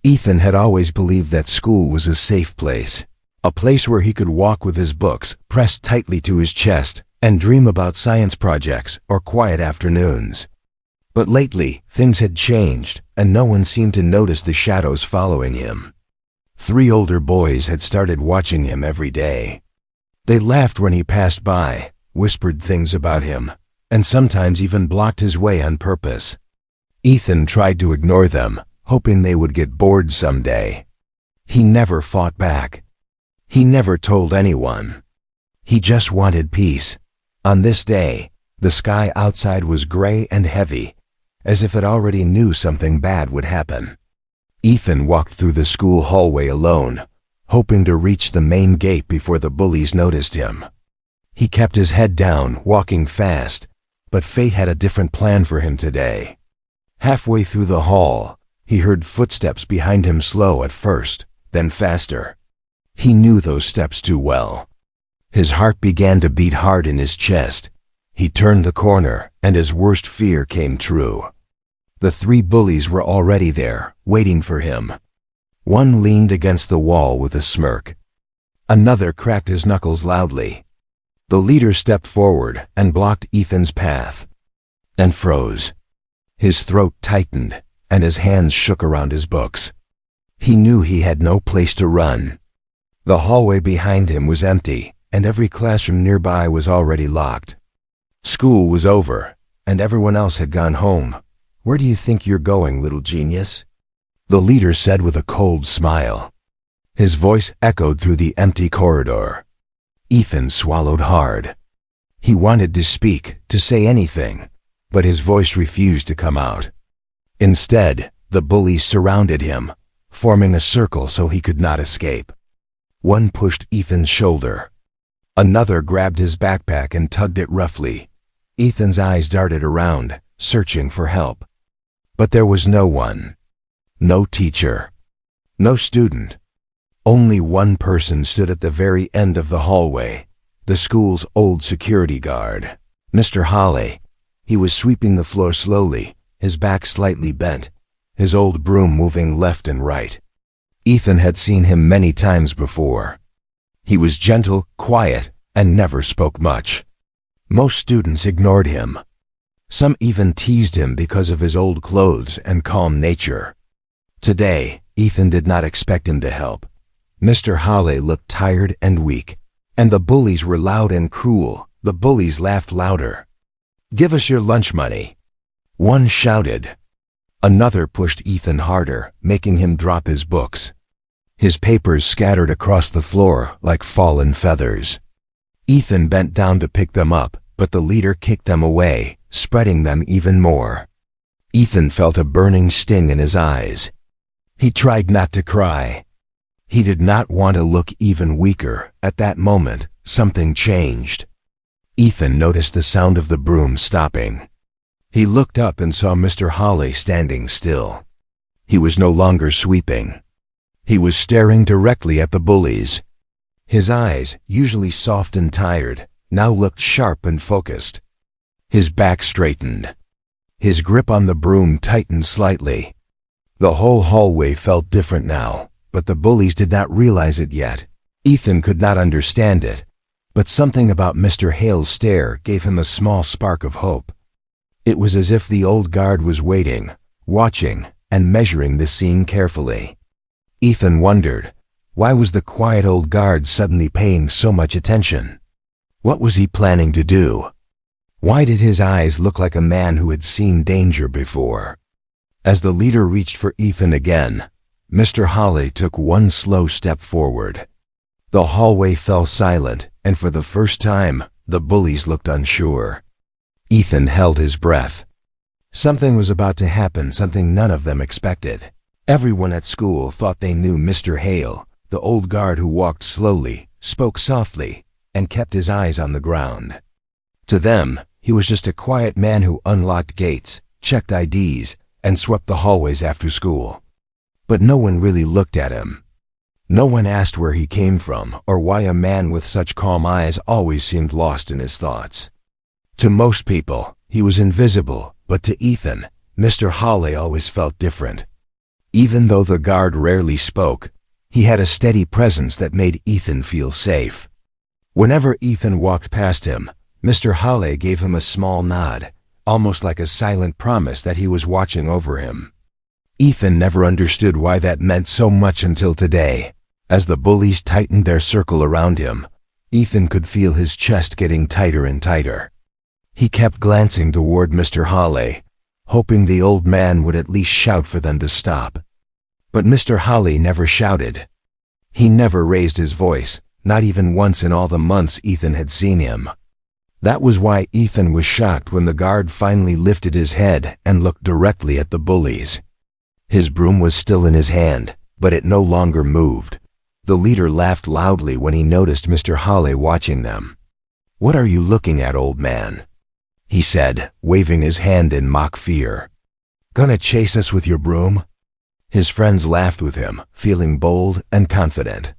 Ethan had always believed that school was a safe place, a place where he could walk with his books pressed tightly to his chest and dream about science projects or quiet afternoons. But lately, things had changed, and no one seemed to notice the shadows following him. 3 older boys had started watching him every day. They laughed when he passed by, whispered things about him, and sometimes even blocked his way on purpose. Ethan tried to ignore them, hoping they would get bored someday. He never fought back. He never told anyone. He just wanted peace. On this day, the sky outside was gray and heavy, as if it already knew something bad would happen. Ethan walked through the school hallway alone, hoping to reach the main gate before the bullies noticed him. He kept his head down, walking fast, but fate had a different plan for him today. Halfway through the hall, he heard footsteps behind him, slow at first, then faster. He knew those steps too well. His heart began to beat hard in his chest. He turned the corner, and his worst fear came true. The 3 bullies were already there, waiting for him. One leaned against the wall with a smirk. Another cracked his knuckles loudly. The leader stepped forward and blocked Ethan's path, and froze. His throat tightened, and his hands shook around his books. He knew he had no place to run. The hallway behind him was empty, and every classroom nearby was already locked. School was over, and everyone else had gone home. "Where do you think you're going, little genius?" the leader said with a cold smile. His voice echoed through the empty corridor. Ethan swallowed hard. He wanted to speak, to say anything, but his voice refused to come out. Instead, the bullies surrounded him, forming a circle so he could not escape. One pushed Ethan's shoulder. Another grabbed his backpack and tugged it roughly. Ethan's eyes darted around, searching for help. But there was no one. No teacher. No student. Only one person stood at the very end of the hallway, the school's old security guard, Mr. Holly. He was sweeping the floor slowly, his back slightly bent, his old broom moving left and right. Ethan had seen him many times before. He was gentle, quiet, and never spoke much. Most students ignored him. Some even teased him because of his old clothes and calm nature. Today, Ethan did not expect him to help. Mr. Holly looked tired and weak, and the bullies were loud and cruel. The bullies laughed louder. "Give us your lunch money," one shouted. Another pushed Ethan harder, making him drop his books. His papers scattered across the floor like fallen feathers. Ethan bent down to pick them up, but the leader kicked them away, spreading them even more. Ethan felt a burning sting in his eyes. He tried not to cry. He did not want to look even weaker. At that moment, something changed. Ethan noticed the sound of the broom stopping. He looked up and saw Mr. Holly standing still. He was no longer sweeping. He was staring directly at the bullies. His eyes, usually soft and tired, now looked sharp and focused. His back straightened. His grip on the broom tightened slightly. The whole hallway felt different now, but the bullies did not realize it yet. Ethan could not understand it, but something about Mr. Hale's stare gave him a small spark of hope. It was as if the old guard was waiting, watching, and measuring the scene carefully. Ethan wondered, why was the quiet old guard suddenly paying so much attention? What was he planning to do? Why did his eyes look like a man who had seen danger before? As the leader reached for Ethan again, Mr. Holly took one slow step forward. The hallway fell silent, and for the first time, the bullies looked unsure. Ethan held his breath. Something was about to happen, something none of them expected. Everyone at school thought they knew Mr. Hale, the old guard who walked slowly, spoke softly, and kept his eyes on the ground. To them, he was just a quiet man who unlocked gates, checked IDs, and swept the hallways after school. But no one really looked at him. No one asked where he came from or why a man with such calm eyes always seemed lost in his thoughts. To most people, he was invisible, but to Ethan, Mr. Holly always felt different. Even though the guard rarely spoke, he had a steady presence that made Ethan feel safe. Whenever Ethan walked past him, Mr. Hale gave him a small nod, almost like a silent promise that he was watching over him. Ethan never understood why that meant so much until today. As the bullies tightened their circle around him, Ethan could feel his chest getting tighter and tighter. He kept glancing toward Mr. Hale, hoping the old man would at least shout for them to stop. But Mr. Hale never shouted. He never raised his voice, not even once in all the months Ethan had seen him. That was why Ethan was shocked when the guard finally lifted his head and looked directly at the bullies. His broom was still in his hand, but it no longer moved. The leader laughed loudly when he noticed Mr. Hale watching them. "What are you looking at, old man?" he said, waving his hand in mock fear. "Gonna chase us with your broom?" His friends laughed with him, feeling bold and confident.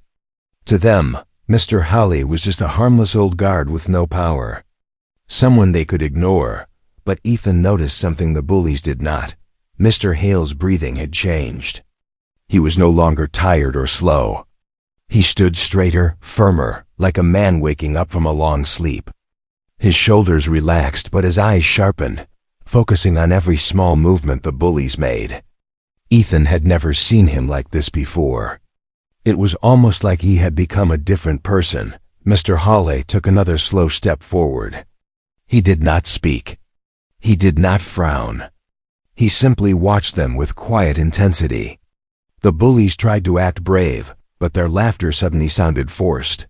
To them, Mr. Hale was just a harmless old guard with no power. Someone they could ignore, but Ethan noticed something the bullies did not. Mr. Hale's breathing had changed. He was no longer tired or slow. He stood straighter, firmer, like a man waking up from a long sleep. His shoulders relaxed, but his eyes sharpened, focusing on every small movement the bullies made. Ethan had never seen him like this before. It was almost like he had become a different person. Mr. Hale took another slow step forward. He did not speak. He did not frown. He simply watched them with quiet intensity. The bullies tried to act brave, but their laughter suddenly sounded forced.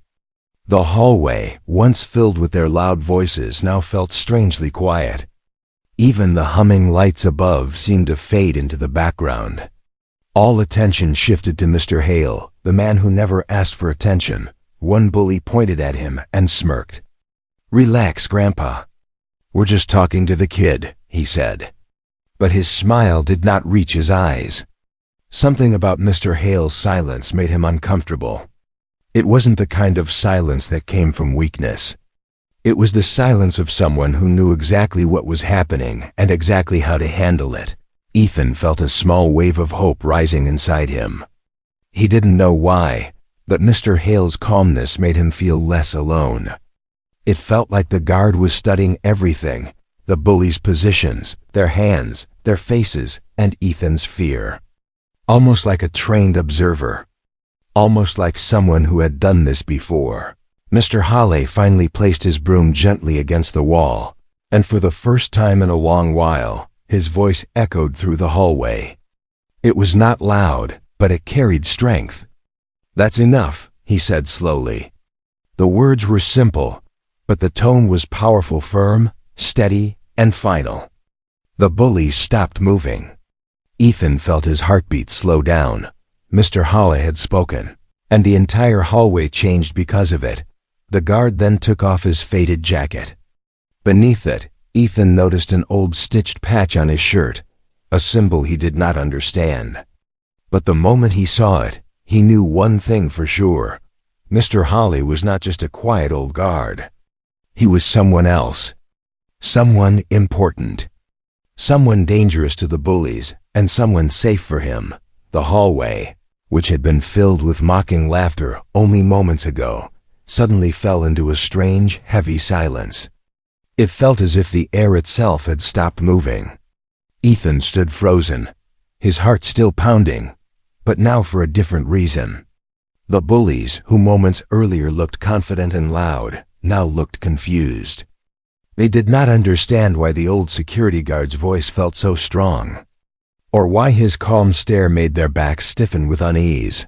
The hallway, once filled with their loud voices, now felt strangely quiet. Even the humming lights above seemed to fade into the background. All attention shifted to Mr. Hale, the man who never asked for attention. One bully pointed at him and smirked. "Relax, Grandpa. We're just talking to the kid," he said. But his smile did not reach his eyes. Something about Mr. Hale's silence made him uncomfortable. It wasn't the kind of silence that came from weakness. It was the silence of someone who knew exactly what was happening and exactly how to handle it. Ethan felt a small wave of hope rising inside him. He didn't know why, but Mr. Hale's calmness made him feel less alone. It felt like the guard was studying everything, the bullies' positions, their hands, their faces, and Ethan's fear. Almost like a trained observer. Almost like someone who had done this before. Mr. Hale finally placed his broom gently against the wall, and for the first time in a long while, his voice echoed through the hallway. It was not loud, but it carried strength. "That's enough," he said slowly. The words were simple, but the tone was powerful, firm, steady, and final. The bullies stopped moving. Ethan felt his heartbeat slow down. Mr. Hale had spoken, and the entire hallway changed because of it. The guard then took off his faded jacket. Beneath it, Ethan noticed an old stitched patch on his shirt, a symbol he did not understand. But the moment he saw it, he knew one thing for sure. Mr. Hale was not just a quiet old guard. He was someone else. Someone important. Someone dangerous to the bullies, and someone safe for him. The hallway, which had been filled with mocking laughter only moments ago, suddenly fell into a strange, heavy silence. It felt as if the air itself had stopped moving. Ethan stood frozen, his heart still pounding, but now for a different reason. The bullies, who moments earlier looked confident and loud, now looked confused. They did not understand why the old security guard's voice felt so strong, or why his calm stare made their backs stiffen with unease.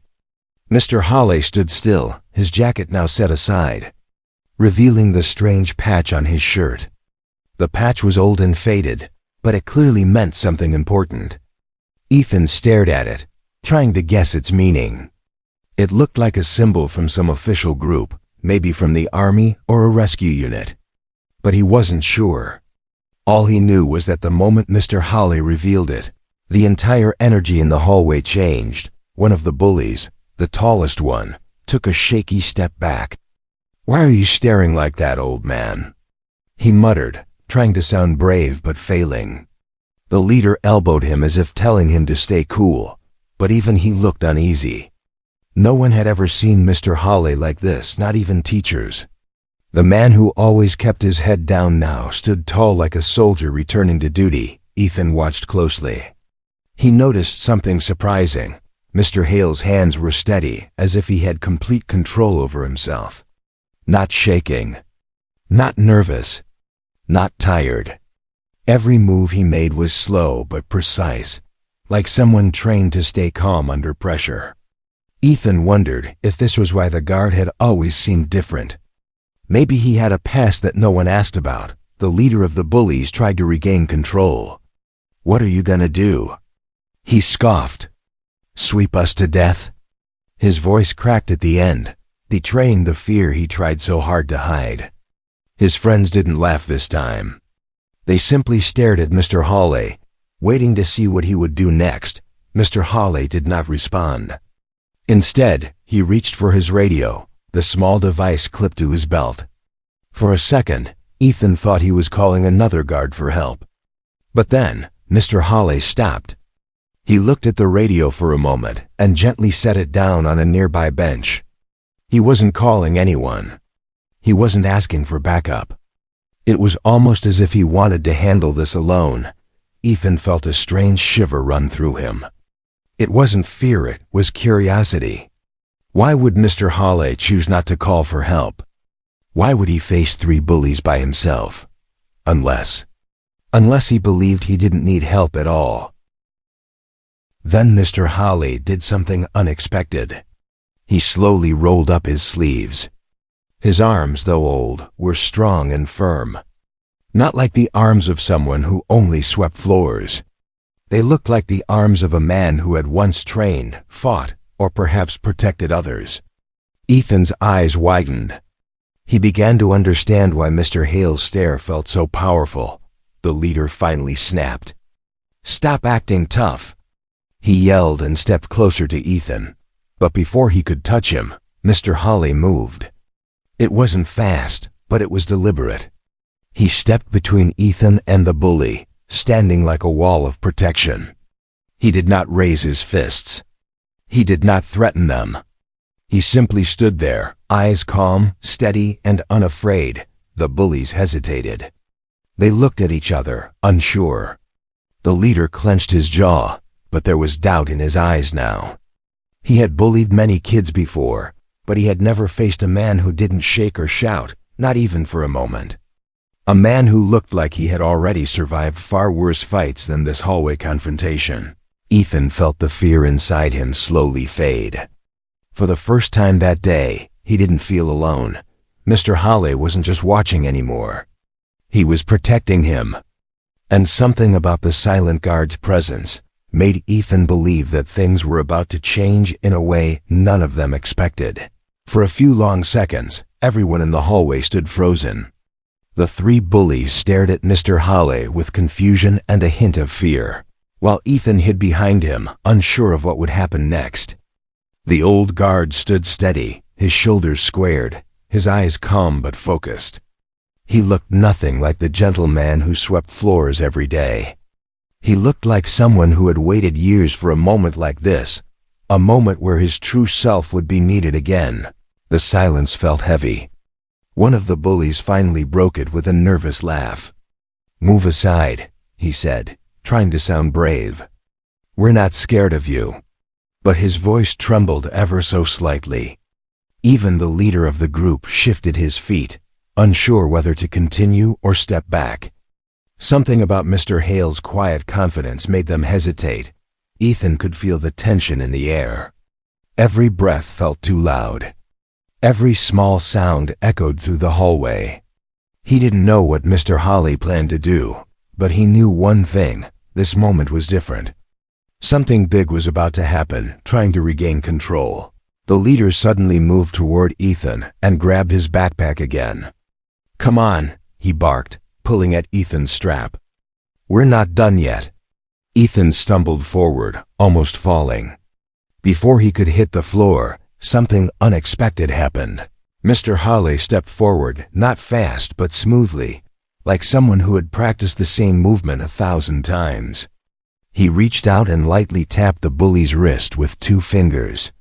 Mr. Hale stood still, his jacket now set aside, revealing the strange patch on his shirt. The patch was old and faded, but it clearly meant something important. Ethan stared at it, trying to guess its meaning. It looked like a symbol from some official group, maybe from the army or a rescue unit. But he wasn't sure. All he knew was that the moment Mr. Hale revealed it, the entire energy in the hallway changed. One of the bullies, the tallest one, took a shaky step back. "Why are you staring like that, old man?" he muttered, trying to sound brave but failing. The leader elbowed him as if telling him to stay cool, but even he looked uneasy. No one had ever seen Mr. Hawley like this, not even teachers. The man who always kept his head down now stood tall like a soldier returning to duty. Ethan watched closely. He noticed something surprising. Mr. Hale's hands were steady, as if he had complete control over himself. Not shaking. Not nervous. Not tired. Every move he made was slow but precise, like someone trained to stay calm under pressure. Ethan wondered if this was why the guard had always seemed different. Maybe he had a past that no one asked about. The leader of the bullies tried to regain control. "What are you gonna do?" he scoffed. "Sweep us to death?" His voice cracked at the end, betraying the fear he tried so hard to hide. His friends didn't laugh this time. They simply stared at Mr. Hawley, waiting to see what he would do next. Mr. Hawley did not respond. Instead, he reached for his radio, the small device clipped to his belt. For a second, Ethan thought he was calling another guard for help. But then, Mr. Hawley stopped. He looked at the radio for a moment and gently set it down on a nearby bench. He wasn't calling anyone. He wasn't asking for backup. It was almost as if he wanted to handle this alone. Ethan felt a strange shiver run through him. It wasn't fear, it was curiosity. Why would Mr. Hawley choose not to call for help? Why would he face 3 bullies by himself? Unless he believed he didn't need help at all. Then Mr. Hawley did something unexpected. He slowly rolled up his sleeves. His arms, though old, were strong and firm. Not like the arms of someone who only swept floors. They looked like the arms of a man who had once trained, fought, or perhaps protected others. Ethan's eyes widened. He began to understand why Mr. Hale's stare felt so powerful. The leader finally snapped. "Stop acting tough," he yelled and stepped closer to Ethan. But before he could touch him, Mr. Hawley moved. It wasn't fast, but it was deliberate. He stepped between Ethan and the bully, standing like a wall of protection. He did not raise his fists. He did not threaten them. He simply stood there, eyes calm, steady, and unafraid. The bullies hesitated. They looked at each other, unsure. The leader clenched his jaw, but there was doubt in his eyes now. He had bullied many kids before, but he had never faced a man who didn't shake or shout, not even for a moment. A man who looked like he had already survived far worse fights than this hallway confrontation. Ethan felt the fear inside him slowly fade. For the first time that day, he didn't feel alone. Mr. Hawley wasn't just watching anymore. He was protecting him. And something about the silent guard's presence made Ethan believe that things were about to change in a way none of them expected. For a few long seconds, everyone in the hallway stood frozen. The 3 bullies stared at Mr. Hawley with confusion and a hint of fear, while Ethan hid behind him, unsure of what would happen next. The old guard stood steady, his shoulders squared, his eyes calm but focused. He looked nothing like the gentleman who swept floors every day. He looked like someone who had waited years for a moment like this, a moment where his true self would be needed again. The silence felt heavy. One of the bullies finally broke it with a nervous laugh. "Move aside," he said, trying to sound brave. "We're not scared of you." But his voice trembled ever so slightly. Even the leader of the group shifted his feet, unsure whether to continue or step back. Something about Mr. Hale's quiet confidence made them hesitate. Ethan could feel the tension in the air. Every breath felt too loud. Every small sound echoed through the hallway. He didn't know what Mr. Hawley planned to do, but he knew one thing: this moment was different. Something big was about to happen, trying to regain control. The leader suddenly moved toward Ethan and grabbed his backpack again. "Come on," he barked, pulling at Ethan's strap. "We're not done yet." Ethan stumbled forward, almost falling. Before he could hit the floor, something unexpected happened. Mr. Hawley stepped forward, not fast but smoothly, like someone who had practiced the same movement 1,000 times. He reached out and lightly tapped the bully's wrist with 2 fingers.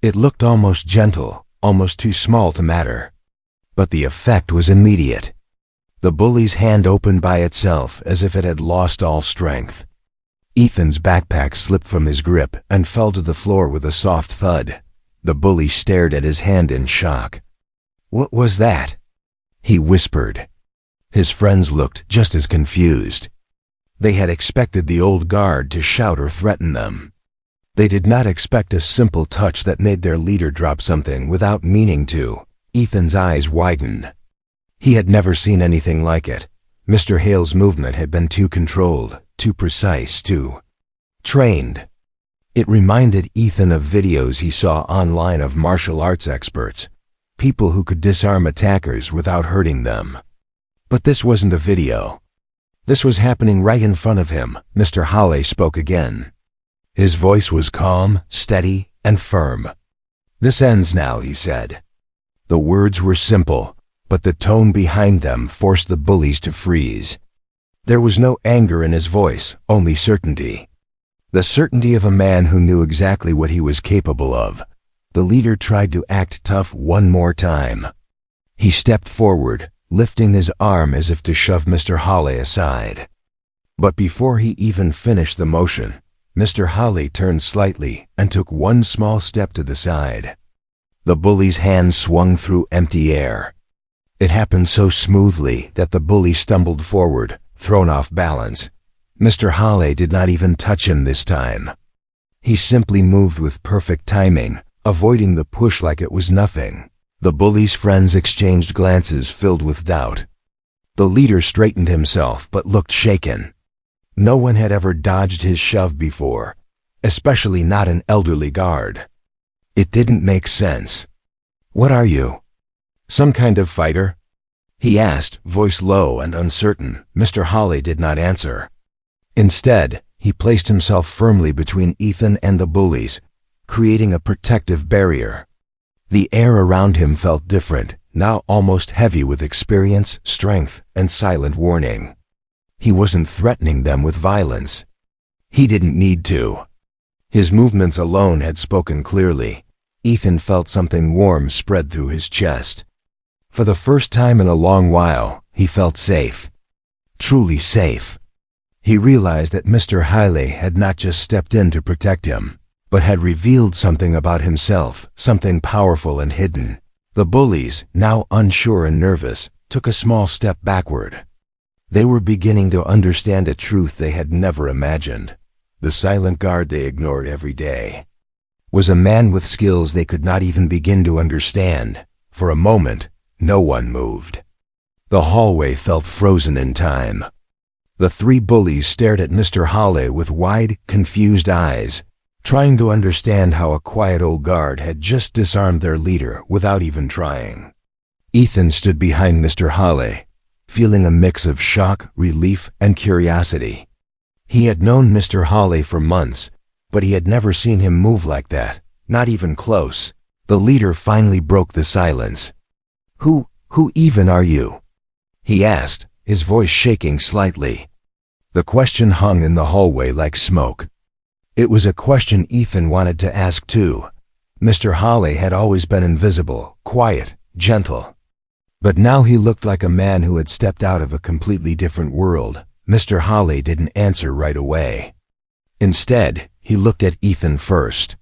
It looked almost gentle, almost too small to matter. But the effect was immediate. The bully's hand opened by itself as if it had lost all strength. Ethan's backpack slipped from his grip and fell to the floor with a soft thud. The bully stared at his hand in shock. "What was that?" he whispered. His friends looked just as confused. They had expected the old guard to shout or threaten them. They did not expect a simple touch that made their leader drop something without meaning to. Ethan's eyes widened. He had never seen anything like it. Mr. Hale's movement had been too controlled, too precise, too trained. It reminded Ethan of videos he saw online of martial arts experts, people who could disarm attackers without hurting them. But this wasn't a video. This was happening right in front of him. Mr. Hale spoke again. His voice was calm, steady, and firm. "This ends now," he said. The words were simple, but the tone behind them forced the bullies to freeze. There was no anger in his voice, only certainty. The certainty of a man who knew exactly what he was capable of. The leader tried to act tough one more time. He stepped forward, lifting his arm as if to shove Mr. Hale aside. But before he even finished the motion, Mr. Hale turned slightly and took one small step to the side. The bully's hand swung through empty air. It happened so smoothly that the bully stumbled forward, thrown off balance. Mr. Hale did not even touch him this time. He simply moved with perfect timing, avoiding the push like it was nothing. The bully's friends exchanged glances filled with doubt. The leader straightened himself but looked shaken. No one had ever dodged his shove before, especially not an elderly guard. It didn't make sense. "What are you? Some kind of fighter?" he asked, voice low and uncertain. Mr. Hale did not answer. Instead, he placed himself firmly between Ethan and the bullies, creating a protective barrier. The air around him felt different, now almost heavy with experience, strength, and silent warning. He wasn't threatening them with violence. He didn't need to. His movements alone had spoken clearly. Ethan felt something warm spread through his chest. For the first time in a long while, he felt safe. Truly safe. He realized that Mr. Hale had not just stepped in to protect him, but had revealed something about himself, something powerful and hidden. The bullies, now unsure and nervous, took a small step backward. They were beginning to understand a truth they had never imagined. The silent guard they ignored every day was a man with skills they could not even begin to understand. For a moment, no one moved. The hallway felt frozen in time. The 3 bullies stared at Mr. Hale with wide, confused eyes, trying to understand how a quiet old guard had just disarmed their leader without even trying. Ethan stood behind Mr. Hale, feeling a mix of shock, relief, and curiosity. He had known Mr. Hale for months, but he had never seen him move like that, not even close. The leader finally broke the silence. Who even are you?" he asked, his voice shaking slightly. The question hung in the hallway like smoke. It was a question Ethan wanted to ask too. Mr. Hale had always been invisible, quiet, gentle. But now he looked like a man who had stepped out of a completely different world. Mr. Hale didn't answer right away. Instead, he looked at Ethan first.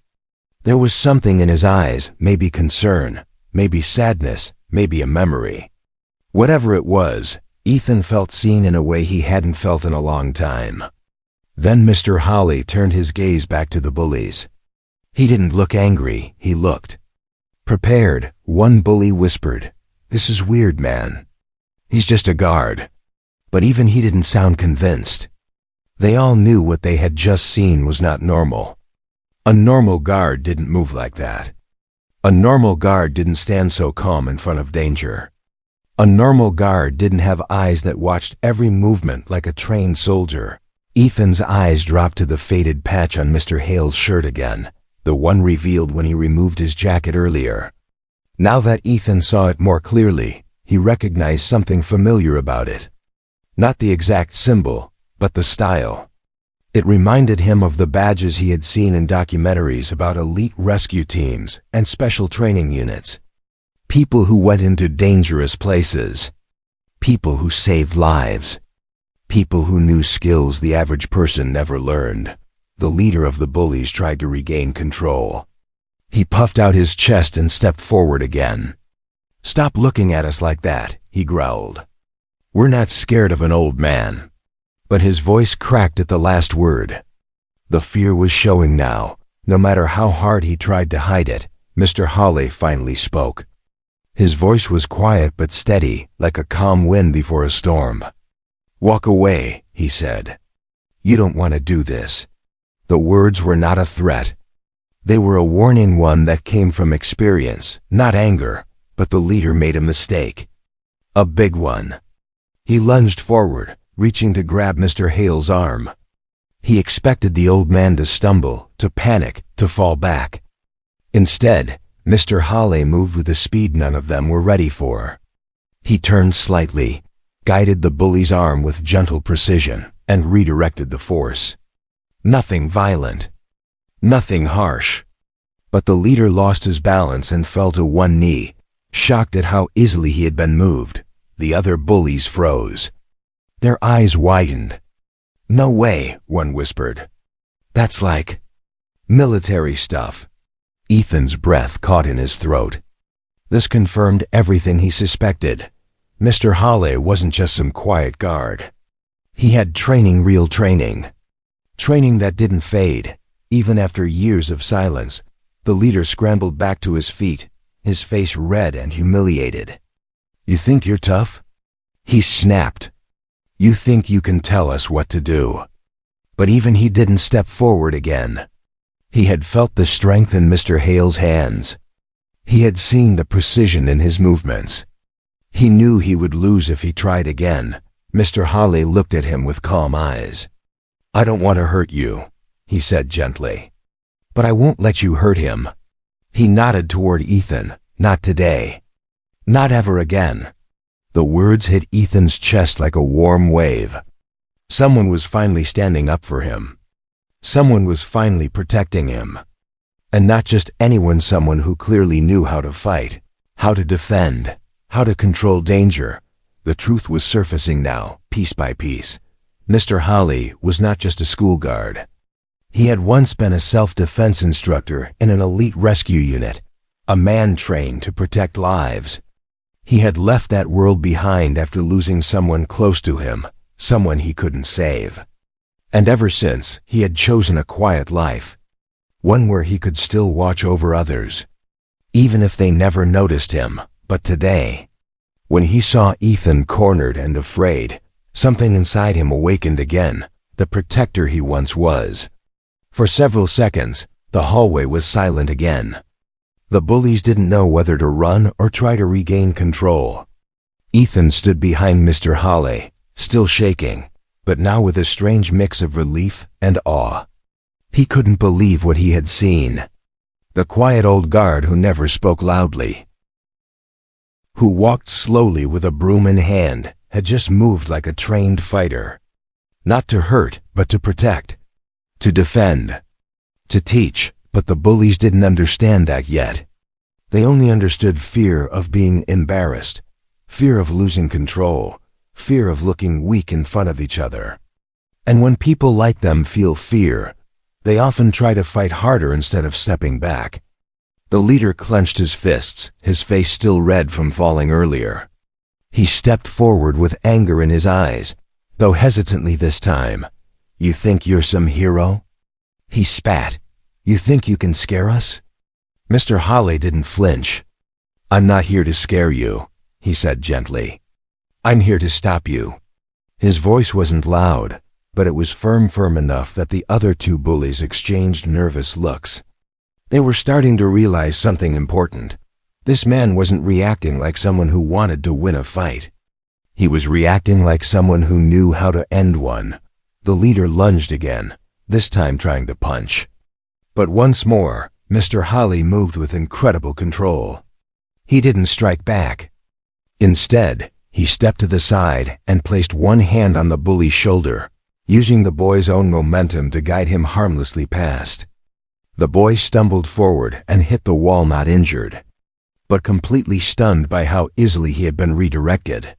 There was something in his eyes, maybe concern, maybe sadness, maybe a memory. Whatever it was, Ethan felt seen in a way he hadn't felt in a long time. Then Mr. Hale turned his gaze back to the bullies. He didn't look angry, he looked prepared. One bully whispered, "This is weird, man. He's just a guard." But even he didn't sound convinced. They all knew what they had just seen was not normal. A normal guard didn't move like that. A normal guard didn't stand so calm in front of danger. A normal guard didn't have eyes that watched every movement like a trained soldier. Ethan's eyes dropped to the faded patch on Mr. Hale's shirt again, the one revealed when he removed his jacket earlier. Now that Ethan saw it more clearly, he recognized something familiar about it. Not the exact symbol, but the style. It reminded him of the badges he had seen in documentaries about elite rescue teams and special training units. People who went into dangerous places. People who saved lives. People who knew skills the average person never learned. The leader of the bullies tried to regain control. He puffed out his chest and stepped forward again. "Stop looking at us like that," he growled. "We're not scared of an old man." But his voice cracked at the last word. The fear was showing now. No matter how hard he tried to hide it, Mr. Hawley finally spoke. His voice was quiet but steady, like a calm wind before a storm. "Walk away," he said. "You don't want to do this." The words were not a threat. They were a warning, one that came from experience, not anger, but the leader made a mistake. A big one. He lunged forward, reaching to grab Mr. Hale's arm. He expected the old man to stumble, to panic, to fall back. Instead, Mr. Hawley moved with a speed none of them were ready for. He turned slightly, guided the bully's arm with gentle precision, and redirected the force. Nothing violent. Nothing harsh. But the leader lost his balance and fell to one knee, shocked at how easily he had been moved. The other bullies froze. Their eyes widened. "No way," one whispered. "That's like military stuff." Ethan's breath caught in his throat. This confirmed everything he suspected. Mr. Hawley wasn't just some quiet guard. He had training, real training. Training that didn't fade, even after years of silence. The leader scrambled back to his feet, his face red and humiliated. "You think you're tough?" he snapped. "You think you can tell us what to do?" But even he didn't step forward again. He had felt the strength in Mr. Hale's hands. He had seen the precision in his movements. He knew he would lose if he tried again. Mr. Hawley looked at him with calm eyes. "I don't want to hurt you," he said gently. "But I won't let you hurt him." He nodded toward Ethan. "Not today. Not ever again." The words hit Ethan's chest like a warm wave. Someone was finally standing up for him. Someone was finally protecting him. And not just anyone, someone who clearly knew how to fight, how to defend, how to control danger. The truth was surfacing now, piece by piece. Mr. Hawley was not just a school guard. He had once been a self-defense instructor in an elite rescue unit, a man trained to protect lives. He had left that world behind after losing someone close to him, someone he couldn't save. And ever since, he had chosen a quiet life, one where he could still watch over others, even if they never noticed him. But today, when he saw Ethan cornered and afraid, something inside him awakened again, the protector he once was. For several seconds, the hallway was silent again. The bullies didn't know whether to run or try to regain control. Ethan stood behind Mr. Hawley, still shaking, but now with a strange mix of relief and awe. He couldn't believe what he had seen. The quiet old guard who never spoke loudly, who walked slowly with a broom in hand, had just moved like a trained fighter. Not to hurt, but to protect, to defend, to teach. But the bullies didn't understand that yet. They only understood fear of being embarrassed, fear of losing control, fear of looking weak in front of each other. And when people like them feel fear, they often try to fight harder instead of stepping back. The leader clenched his fists, his face still red from falling earlier. He stepped forward with anger in his eyes, though hesitantly this time. "You think you're some hero?" he spat. "You think you can scare us?" Mr. Hawley didn't flinch. "I'm not here to scare you," he said gently. "I'm here to stop you." His voice wasn't loud, but it was firm enough that the other two bullies exchanged nervous looks. They were starting to realize something important. This man wasn't reacting like someone who wanted to win a fight. He was reacting like someone who knew how to end one. The leader lunged again, this time trying to punch. But once more, Mr. Hawley moved with incredible control. He didn't strike back. Instead, he stepped to the side and placed one hand on the bully's shoulder. using the boy's own momentum to guide him harmlessly past. The boy stumbled forward and hit the wall, not injured, but completely stunned by how easily he had been redirected.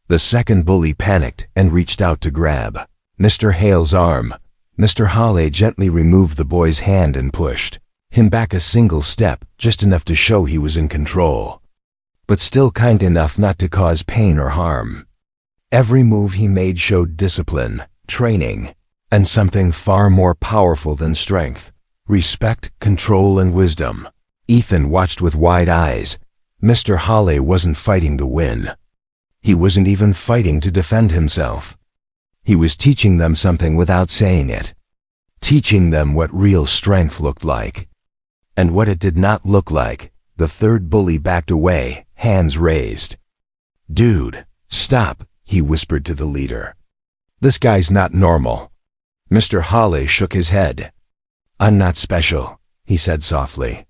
The second bully panicked and reached out to grab Mr. Hale's arm. Mr. Hale gently removed the boy's hand and pushed him back a single step, just enough to show he was in control, but still kind enough not to cause pain or harm. Every move he made showed discipline, training, and something far more powerful than strength: respect, control, and wisdom. Ethan watched with wide eyes. Mr. Hale wasn't fighting to win. He wasn't even fighting to defend himself. He was teaching them something without saying it. Teaching them what real strength looked like. And what it did not look like. The third bully backed away, hands raised. "Dude, stop," he whispered to the leader. "This guy's not normal." Mr. Hale shook his head. "I'm not special," he said softly.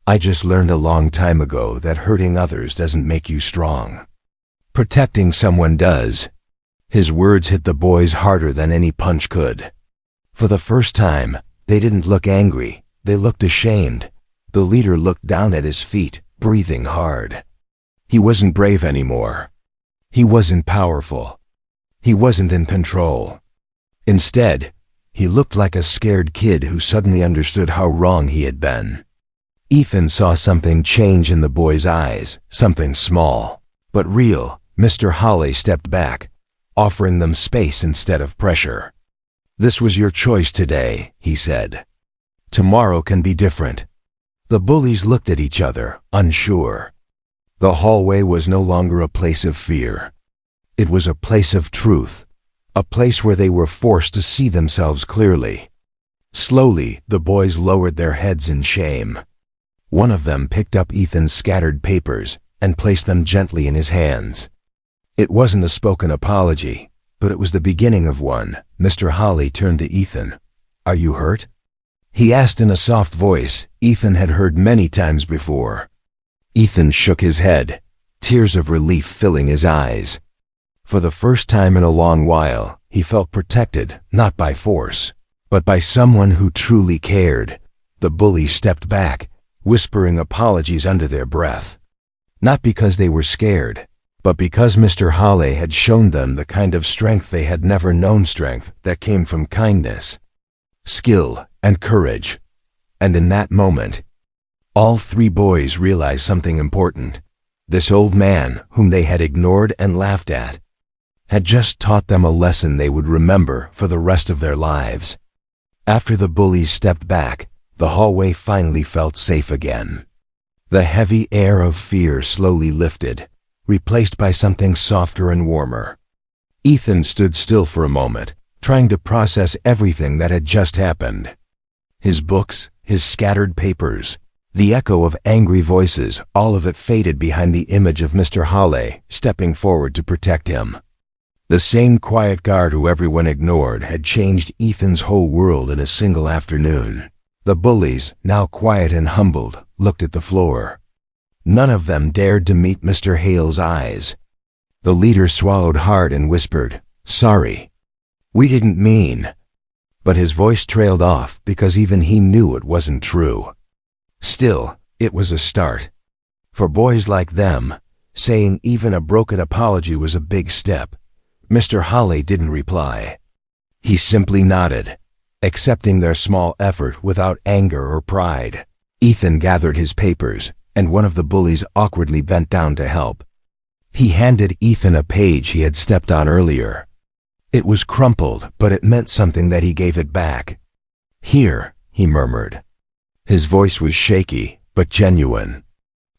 "I just learned a long time ago that hurting others doesn't make you strong. Protecting someone does." His words hit the boys harder than any punch could. For the first time, they didn't look angry, they looked ashamed. The leader looked down at his feet, breathing hard. He wasn't brave anymore. He wasn't powerful. He wasn't in control. Instead, he looked like a scared kid who suddenly understood how wrong he had been. Ethan saw something change in the boy's eyes, something small, but real. Mr. Hale stepped back, offering them space instead of pressure. "This was your choice today," he said. "Tomorrow can be different." The bullies looked at each other, unsure. The hallway was no longer a place of fear. It was a place of truth, a place where they were forced to see themselves clearly. Slowly, the boys lowered their heads in shame. One of them picked up Ethan's scattered papers and placed them gently in his hands. It wasn't a spoken apology, but it was the beginning of one. Mr. Hale turned to Ethan. "Are you hurt?" he asked in a soft voice Ethan had heard many times before. Ethan shook his head, tears of relief filling his eyes. For the first time in a long while, he felt protected, not by force, but by someone who truly cared. The bullies stepped back, whispering apologies under their breath. Not because they were scared, but because Mr. Hale had shown them the kind of strength they had never known, strength that came from kindness, skill, and courage. And in that moment, all three boys realized something important. This old man, whom they had ignored and laughed at, had just taught them a lesson they would remember for the rest of their lives. After the bullies stepped back, the hallway finally felt safe again. The heavy air of fear slowly lifted, replaced by something softer and warmer. Ethan stood still for a moment, trying to process everything that had just happened. His books, his scattered papers, the echo of angry voices, all of it faded behind the image of Mr. Hale stepping forward to protect him. The same quiet guard who everyone ignored had changed Ethan's whole world in a single afternoon. The bullies, now quiet and humbled, looked at the floor. None of them dared to meet Mr. Hale's eyes. The leader swallowed hard and whispered, "Sorry. We didn't mean." But his voice trailed off because even he knew it wasn't true. Still, it was a start. For boys like them, saying even a broken apology was a big step. Mr. Hale didn't reply. He simply nodded, accepting their small effort without anger or pride. Ethan gathered his papers, and one of the bullies awkwardly bent down to help. He handed Ethan a page he had stepped on earlier. It was crumpled, but it meant something that he gave it back. "Here," he murmured. His voice was shaky, but genuine.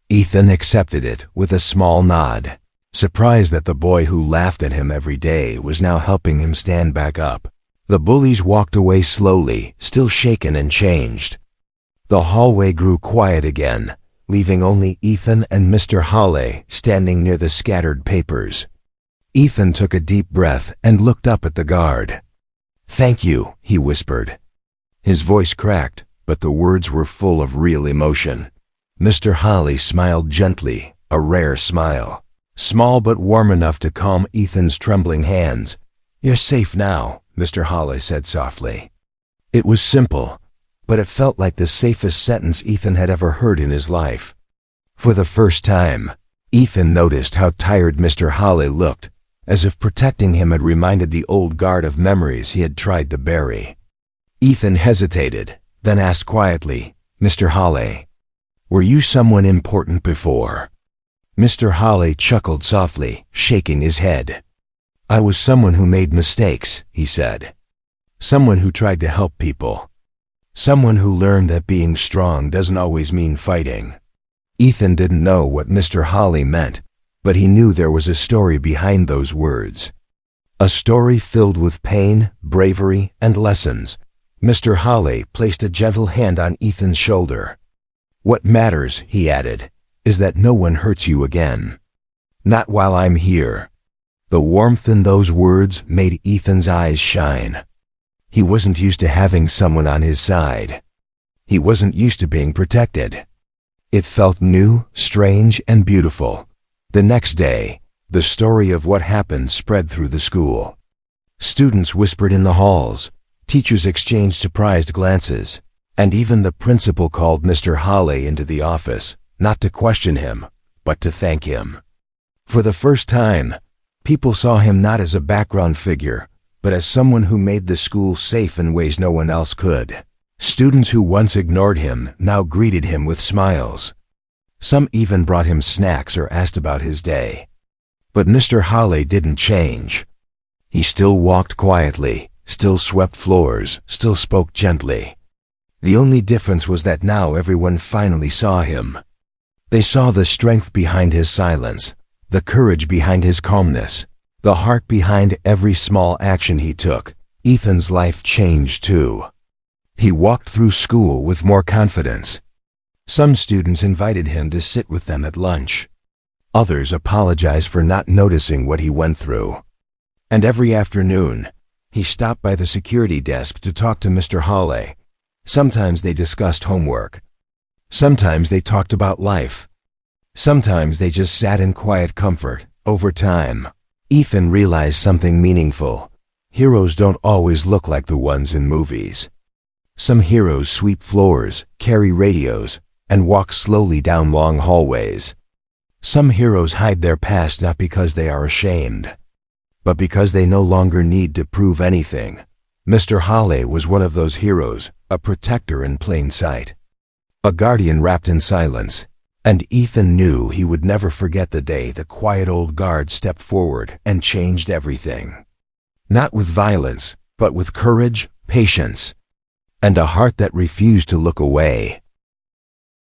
Ethan accepted it with a small nod, surprised that the boy who laughed at him every day was now helping him stand back up. The bullies walked away slowly, still shaken and changed. The hallway grew quiet again, leaving only Ethan and Mr. Hale standing near the scattered papers. Ethan took a deep breath and looked up at the guard. "Thank you," he whispered. His voice cracked, but the words were full of real emotion. Mr. Hale smiled gently, a rare smile, small but warm enough to calm Ethan's trembling hands. "You're safe now, Mr. Holly said softly. It was simple, but it felt like the safest sentence Ethan had ever heard in his life. For the first time, Ethan noticed how tired Mr. Holly looked, as if protecting him had reminded the old guard of memories he had tried to bury. Ethan hesitated, then asked quietly, "Mr. Holly, were you someone important before?" Mr. Holly chuckled softly, shaking his head. "I was someone who made mistakes," he said. "Someone who tried to help people. Someone who learned that being strong doesn't always mean fighting." Ethan didn't know what Mr. Holly meant, but he knew there was a story behind those words. A story filled with pain, bravery, and lessons. Mr. Holly placed a gentle hand on Ethan's shoulder. "What matters," he added, "is that no one hurts you again. Not while I'm here." The warmth in those words made Ethan's eyes shine. He wasn't used to having someone on his side. He wasn't used to being protected. It felt new, strange, and beautiful. The next day, the story of what happened spread through the school. Students whispered in the halls, teachers exchanged surprised glances, and even the principal called Mr. Holly into the office, not to question him, but to thank him. For the first time, people saw him not as a background figure, but as someone who made the school safe in ways no one else could. Students who once ignored him now greeted him with smiles. Some even brought him snacks or asked about his day. But Mr. Holly didn't change. He still walked quietly, still swept floors, still spoke gently. The only difference was that now everyone finally saw him. They saw the strength behind his silence, the courage behind his calmness, the heart behind every small action he took. Ethan's life changed too. He walked through school with more confidence. Some students invited him to sit with them at lunch. Others apologized for not noticing what he went through. And every afternoon, he stopped by the security desk to talk to Mr. Holly. Sometimes they discussed homework. Sometimes they talked about life. Sometimes they just sat in quiet comfort. Over time, Ethan realized something meaningful. Heroes don't always look like the ones in movies. Some heroes sweep floors, carry radios, and walk slowly down long hallways. Some heroes hide their past not because they are ashamed, but because they no longer need to prove anything. Mr. Holly was one of those heroes, a protector in plain sight, a guardian wrapped in silence, and Ethan knew he would never forget the day the quiet old guard stepped forward and changed everything. Not with violence, but with courage, patience, and a heart that refused to look away.